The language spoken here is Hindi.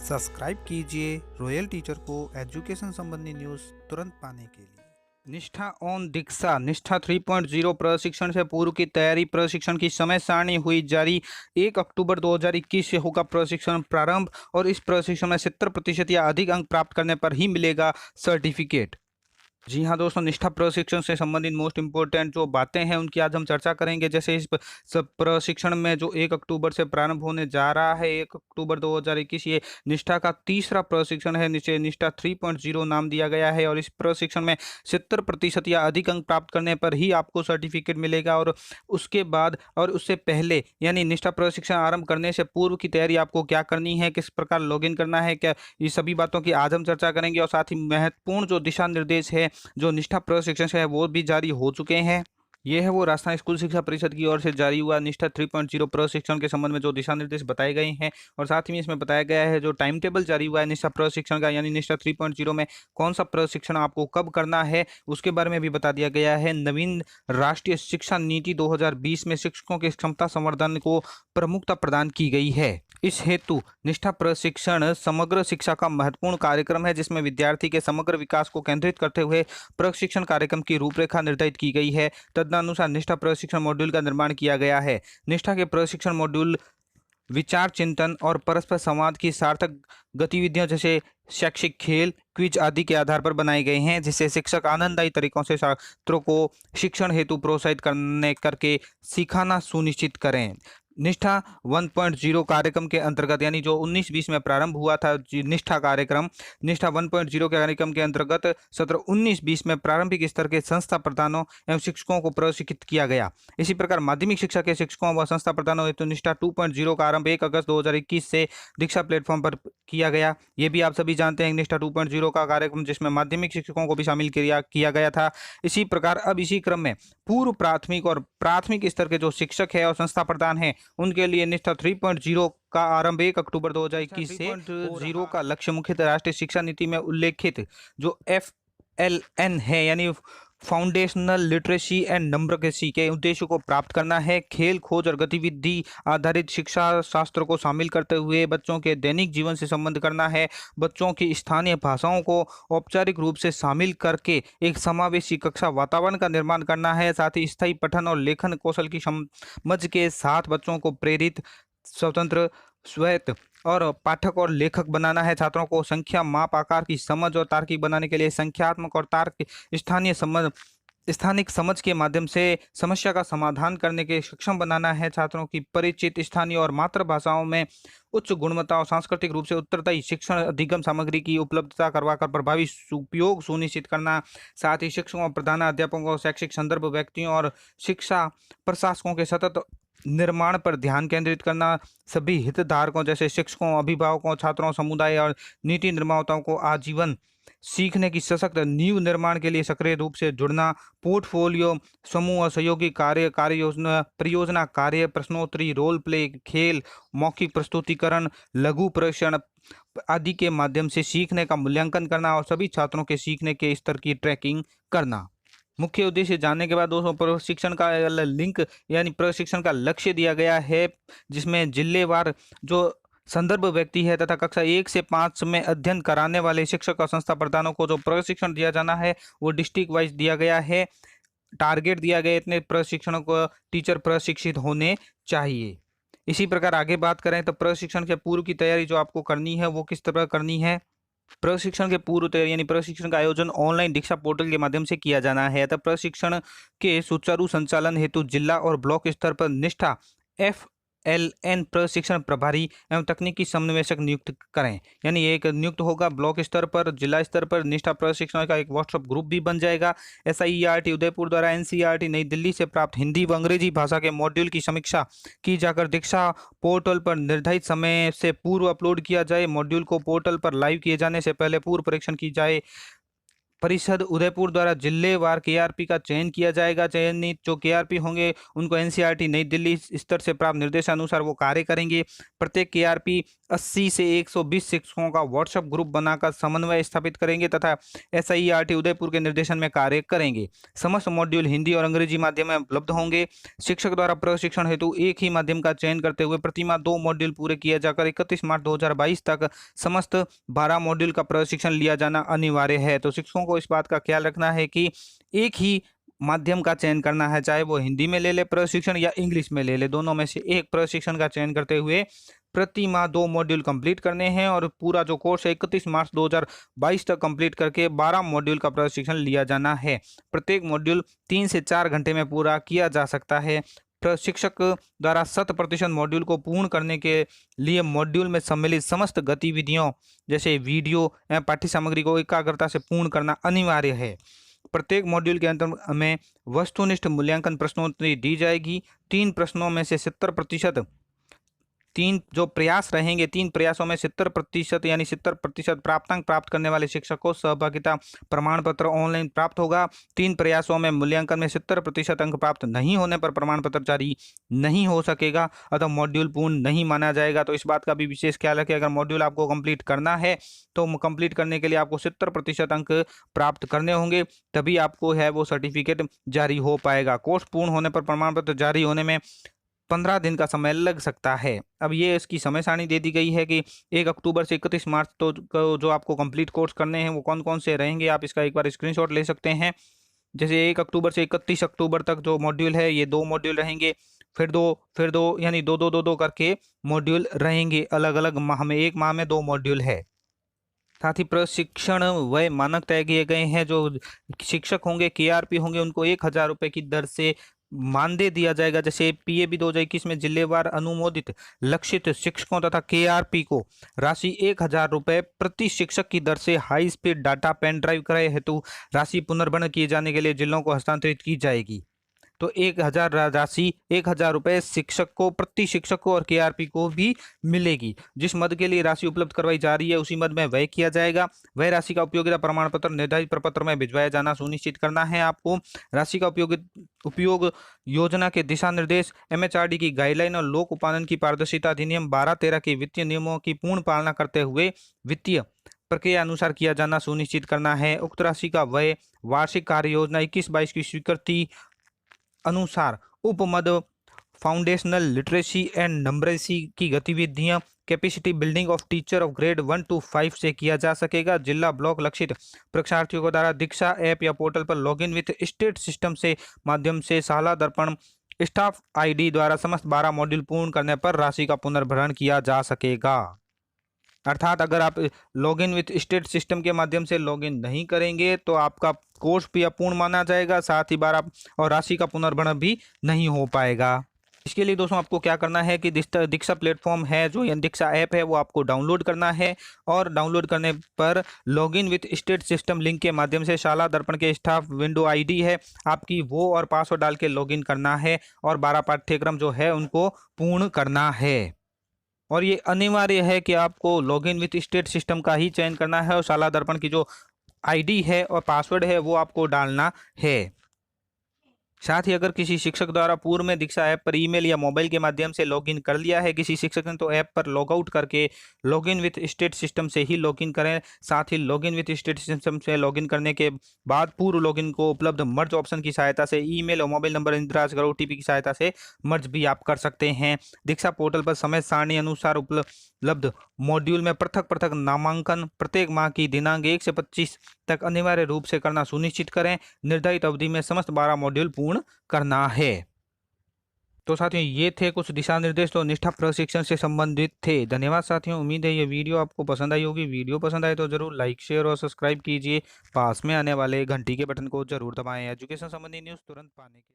सब्सक्राइब कीजिए रॉयल टीचर को एजुकेशन संबंधी न्यूज़ तुरंत पाने के लिए। निष्ठा ऑन दीक्षा निष्ठा 3.0 प्रशिक्षण से पूर्व की तैयारी। प्रशिक्षण की समय सारणी हुई जारी। 1 अक्टूबर 2021 से होगा प्रशिक्षण प्रारंभ और इस प्रशिक्षण में 70% या अधिक अंक प्राप्त करने पर ही मिलेगा सर्टिफिकेट। जी हाँ दोस्तों, निष्ठा प्रशिक्षण से संबंधित मोस्ट इम्पोर्टेंट जो बातें हैं उनकी आज हम चर्चा करेंगे। जैसे इस सब प्रशिक्षण में जो 1 अक्टूबर से प्रारंभ होने जा रहा है, 1 अक्टूबर 2021, ये निष्ठा का तीसरा प्रशिक्षण है। नीचे निष्ठा 3.0 नाम दिया गया है और इस प्रशिक्षण में 70% या अधिक अंक प्राप्त करने पर ही आपको सर्टिफिकेट मिलेगा। और उसके बाद और उससे पहले यानी निष्ठा प्रशिक्षण आरंभ करने से पूर्व की तैयारी आपको क्या करनी है, किस प्रकार लॉगिन करना है, क्या, ये सभी बातों की आज हम चर्चा करेंगे। और साथ ही महत्वपूर्ण जो दिशा निर्देश है जो निष्ठा प्रशिक्षण है वो भी जारी हो चुके हैं। ये है वो राजस्थान स्कूल शिक्षा परिषद की ओर से जारी हुआ निष्ठा 3.0 प्रशिक्षण के संबंध में जो दिशा निर्देश बताए गए हैं। और साथ ही में इसमें बताया गया है जो टाइम टेबल जारी हुआ है निष्ठा प्रशिक्षण का, यानी निष्ठा 3.0 में कौन सा प्रशिक्षण आपको कब करना है उसके बारे में भी बता दिया गया है। नवीन राष्ट्रीय शिक्षा नीति 2020 में शिक्षकों की क्षमता संवर्धन को प्रमुखता प्रदान की गई है। इस हेतु निष्ठा प्रशिक्षण समग्र शिक्षा का महत्वपूर्ण कार्यक्रम है जिसमें विद्यार्थी के समग्र विकास को केंद्रित करते हुए प्रशिक्षण कार्यक्रम की रूपरेखा निर्धारित की गई है। तदनुसार निष्ठा प्रशिक्षण मॉड्यूल का निर्माण किया गया है। निष्ठा के प्रशिक्षण मॉड्यूल विचार चिंतन और परस्पर संवाद की सार्थक गतिविधियों जैसे शैक्षिक खेल, क्विज आदि के आधार पर बनाए गए हैं, जिससे शिक्षक आनंददायी तरीकों से छात्रों को शिक्षण हेतु प्रोत्साहित करने करके सिखाना सुनिश्चित करें। निष्ठा 1.0 कार्यक्रम के अंतर्गत यानी जो 19-20 में प्रारंभ हुआ था निष्ठा कार्यक्रम, निष्ठा 1.0 के कार्यक्रम के अंतर्गत सत्र 19-20 में प्रारंभिक स्तर के संस्था प्रधानों एवं शिक्षकों को प्रशिक्षित किया गया। इसी प्रकार माध्यमिक शिक्षा के शिक्षकों व संस्था प्रधानों हेतु निष्ठा 2.0 का आरंभ 1 अगस्त 2021 से दीक्षा प्लेटफॉर्म पर किया गया। ये भी आप सभी जानते हैं निष्ठा 2.0 का कार्यक्रम जिसमें माध्यमिक शिक्षकों को भी शामिल किया गया था। इसी प्रकार अब इसी क्रम में पूर्व प्राथमिक और प्राथमिक स्तर के जो शिक्षक है और संस्था प्रधान है उनके लिए निष्ठा 3.0 का आरंभ 1 अक्टूबर 2021 से 3.0 का लक्ष्य मुख्यतः राष्ट्रीय शिक्षा नीति में उल्लेखित जो FLN है यानी फाउंडेशनल लिटरेसी एंड नंबरकेसी के उद्देश्यों को प्राप्त करना है। खेल, खोज और गतिविधि आधारित शिक्षा शास्त्र को शामिल करते हुए बच्चों के दैनिक जीवन से संबंध करना है। बच्चों की स्थानीय भाषाओं को औपचारिक रूप से शामिल करके एक समावेशी कक्षा वातावरण का निर्माण करना है। साथ ही स्थायी पठन और लेखन कौशल की समझ के साथ बच्चों को प्रेरित, स्वतंत्र, स्वायत्त और पाठक और लेखक बनाना है। छात्रों को संख्या, माप, आकार की समझ और तार्किक बनाने के लिए संख्यात्मक और तार्क स्थानिक समझ के माध्यम से समस्या का समाधान करने के सक्षम बनाना है। छात्रों की परिचित स्थानीय और मातृभाषाओं में उच्च गुणवत्ता और सांस्कृतिक रूप से उत्तरदायी शिक्षण अधिगम सामग्री की उपलब्धता करवाकर प्रभावी उपयोग सुनिश्चित करना। साथ ही शिक्षकों, प्रधान अध्यापकों, शैक्षिक संदर्भ व्यक्तियों और शिक्षा प्रशासकों के सतत निर्माण पर ध्यान केंद्रित करना। सभी हितधारकों जैसे शिक्षकों, अभिभावकों, छात्रों, समुदाय और नीति निर्माताओं को आजीवन सीखने की सशक्त नींव निर्माण के लिए सक्रिय रूप से जुड़ना। पोर्टफोलियो, समूह और सहयोगी कार्य, कार्य योजना, परियोजना कार्य, प्रश्नोत्तरी, रोल प्ले, खेल, मौखिक प्रस्तुतिकरण, लघु प्रशिक्षण आदि के माध्यम से सीखने का मूल्यांकन करना और सभी छात्रों के सीखने के स्तर की ट्रैकिंग करना। मुख्य उद्देश्य जानने के बाद दोस्तों प्रशिक्षण का लिंक यानी प्रशिक्षण का लक्ष्य दिया गया है जिसमें जिलेवार जो संदर्भ व्यक्ति है तथा कक्षा 1 से 5 में अध्ययन कराने वाले शिक्षक और संस्था प्रधानों को जो प्रशिक्षण दिया जाना है वो डिस्ट्रिक्ट वाइज दिया गया है। टारगेट दिया गया इतने प्रशिक्षणों को टीचर प्रशिक्षित होने चाहिए। इसी प्रकार आगे बात करें तो प्रशिक्षण के पूर्व की तैयारी जो आपको करनी है वो किस तरह करनी है। प्रशिक्षण के पूर्व तैयारी यानी प्रशिक्षण का आयोजन ऑनलाइन दीक्षा पोर्टल के माध्यम से किया जाना है। तब प्रशिक्षण के सुचारू संचालन हेतु जिला और ब्लॉक स्तर पर निष्ठा FLN प्रशिक्षण प्रभारी एवं तकनीकी समन्वयक नियुक्त करें। यानी एक नियुक्त होगा ब्लॉक स्तर पर, जिला स्तर पर निष्ठा प्रशिक्षण का एक व्हाट्सएप ग्रुप भी बन जाएगा। SIERT उदयपुर द्वारा NCERT नई दिल्ली से प्राप्त हिंदी व अंग्रेजी भाषा के मॉड्यूल की समीक्षा की जाकर दीक्षा पोर्टल पर निर्धारित समय से पूर्व अपलोड किया जाए। मॉड्यूल को पोर्टल पर लाइव किए जाने से पहले पूर्व परीक्षण की जाए। परिषद उदयपुर द्वारा जिलेवार केआरपी का चयन किया जाएगा। चयनित जो केआरपी होंगे उनको एनसीईआरटी नई दिल्ली स्तर से प्राप्त निर्देशानुसार वो कार्य करेंगे। प्रत्येक केआरपी 80 से 120 शिक्षकों का व्हाट्सएप ग्रुप बनाकर समन्वय स्थापित करेंगे तथा एसआईईआरटी उदयपुर के निर्देशन में कार्य करेंगे। समस्त मॉड्यूल हिंदी और अंग्रेजी माध्यम में उपलब्ध होंगे। शिक्षक द्वारा प्रशिक्षण हेतु एक ही माध्यम का चयन करते हुए प्रतिमाह 2 मॉड्यूल पूरे किए जाकर 31 मार्च 2022 तक समस्त 12 मॉड्यूल का प्रशिक्षण लिया जाना अनिवार्य है। तो शिक्षकों को इस बात का ख्याल रखना है कि एक ही माध्यम का चयन करना है, चाहे वो हिंदी में ले ले प्रशिक्षण या इंग्लिश में ले ले, दोनों में से एक प्रशिक्षण का चयन करते हुए प्रति माह 2 मॉड्यूल कंप्लीट करने हैं और पूरा जो कोर्स है 31 मार्च 2022 तक कंप्लीट करके 12 मॉड्यूल का प्रशिक्षण लिया जाना है। प्रत्येक मॉड्यूल 3 से 4 घंटे में पूरा किया जा सकता है। प्रशिक्षक द्वारा 100% मॉड्यूल को पूर्ण करने के लिए मॉड्यूल में सम्मिलित समस्त गतिविधियों जैसे वीडियो एवं पाठ्य सामग्री को एकाग्रता से पूर्ण करना अनिवार्य है। प्रत्येक मॉड्यूल के अंत में वस्तुनिष्ठ मूल्यांकन प्रश्नोत्तरी दी जाएगी। 3 प्रश्नों में से 70%, 3 जो प्रयास रहेंगे 3 प्रयासों में 70% यानी 70% प्राप्तांक प्राप्त करने वाले शिक्षक को सहभागिता प्रमाण पत्र ऑनलाइन प्राप्त होगा। 3 प्रयासों में मूल्यांकन में 70% अंक प्राप्त नहीं होने पर प्रमाण पत्र जारी नहीं हो सकेगा, अतः मॉड्यूल पूर्ण नहीं माना जाएगा। तो इस बात का भी विशेष ख्याल रखें, अगर मॉड्यूल आपको कंप्लीट करना है तो कंप्लीट करने के लिए आपको 70% अंक प्राप्त करने होंगे, तभी आपको है वो सर्टिफिकेट जारी हो पाएगा। कोर्स पूर्ण होने पर प्रमाण पत्र जारी होने में 15 दिन का समय लग सकता है। अब ये इसकी समय सारणी दे दी गई है कि 1 अक्टूबर से 31 मार्च तो जो आपको कंप्लीट कोर्स करने हैं वो कौन कौन से रहेंगे, आप इसका एक बार स्क्रीनशॉट ले सकते हैं। जैसे 1 अक्टूबर से 31 अक्टूबर तक जो मॉड्यूल है ये 2 मॉड्यूल रहेंगे, फिर दो यानी दो करके मॉड्यूल रहेंगे अलग अलग माह में, एक माह में 2 मॉड्यूल है। साथ ही प्रशिक्षण वह मानक तय किए गए हैं। जो शिक्षक होंगे केआरपी होंगे उनको 1000 रुपये की दर से मानदेय दिया जाएगा। जैसे पीएबी 2021 में जिलेवार अनुमोदित लक्षित शिक्षकों तथा केआरपी को राशि 1000 रुपये प्रति शिक्षक की दर से high speed data pen drive क्रय हेतु राशि पुनर्भरण किए जाने के लिए जिलों को हस्तांतरित की जाएगी। तो 1000 राशि 1000 रुपये शिक्षक को प्रति शिक्षक को और केआरपी को भी मिलेगी। जिस मद के लिए राशि उपलब्ध करवाई जा रही है उसी मद में व्यय किया जाएगा। वह राशि का उपयोगिता प्रमाण पत्र निर्धारित प्रपत्र में भिजवाया जाना सुनिश्चित करना है। आपको राशि का उपयोग योजना के दिशा निर्देश, एमएचआरडी की गाइडलाइन और लोक उपानन की पारदर्शिता अधिनियम 12-13 के वित्तीय नियमों की पूर्ण पालना करते हुए वित्तीय प्रक्रिया अनुसार किया जाना सुनिश्चित करना है। उक्त राशि का व्यय वार्षिक कार्य योजना 21-22 की स्वीकृति अनुसार उपमद फाउंडेशनल लिटरेसी एंड नंबरेसी की गतिविधियां capacity building of teacher of grade 1 to 5 से किया जा सकेगा। जिला ब्लॉक लक्षित परीक्षार्थियों को द्वारा दीक्षा ऐप या पोर्टल पर लॉगिन विथ स्टेट सिस्टम से माध्यम से शाला दर्पण स्टाफ आईडी द्वारा समस्त 12 मॉड्यूल पूर्ण करने पर राशि का पुनर्भरण किया जा सकेगा। अर्थात अगर आप लॉगिन विथ स्टेट सिस्टम के माध्यम से लॉगिन नहीं करेंगे तो आपका कोर्स भी अपूर्ण माना जाएगा, साथ ही 12 और राशि का पुनर्भरण भी नहीं हो पाएगा। इसके लिए दोस्तों आपको क्या करना है कि दीक्षा प्लेटफॉर्म है जो दीक्षा ऐप है वो आपको डाउनलोड करना है और डाउनलोड करने पर login with state system link के माध्यम से शाला दर्पण के स्टाफ विंडो आईडी है आपकी वो और पासवर्ड डाल के लॉगिन करना है और 12 पाठ्यक्रम जो है उनको पूर्ण करना है। और ये अनिवार्य है कि आपको लॉगिन विथ स्टेट सिस्टम का ही चयन करना है और शाला दर्पण की जो आईडी है और पासवर्ड है वो आपको डालना है। साथ ही अगर किसी शिक्षक द्वारा पूर्व में दीक्षा ऐप पर ईमेल या मोबाइल के माध्यम से लॉगिन कर लिया है किसी शिक्षक ने तो ऐप पर लॉग आउट करके लॉगिन विथ स्टेट सिस्टम से ही लॉगिन करें। साथ ही लॉगिन विथ स्टेट सिस्टम से लॉगिन करने के बाद पूर्व लॉगिन को उपलब्ध मर्ज ऑप्शन की सहायता से ईमेल और मोबाइल नंबर इंदिराज कर ओटीपी की सहायता से मर्ज भी आप कर सकते हैं। दीक्षा पोर्टल पर समय सारणी अनुसार उपलब्ध मॉड्यूल में पृथक पृथक नामांकन प्रत्येक माह की दिनांक 1 से 25 तक अनिवार्य रूप से करना सुनिश्चित करें। निर्धारित अवधि में समस्त 12 मॉड्यूल पूर्ण करना है। तो साथियों ये थे कुछ दिशा निर्देश तो निष्ठा प्रशिक्षण से संबंधित थे। धन्यवाद साथियों, उम्मीद है ये वीडियो आपको पसंद आई होगी। वीडियो पसंद आए तो जरूर लाइक शेयर और सब्सक्राइब कीजिए। पास में आने वाले घंटी के बटन को जरूर दबाएं एजुकेशन संबंधी न्यूज़ तुरंत पाने के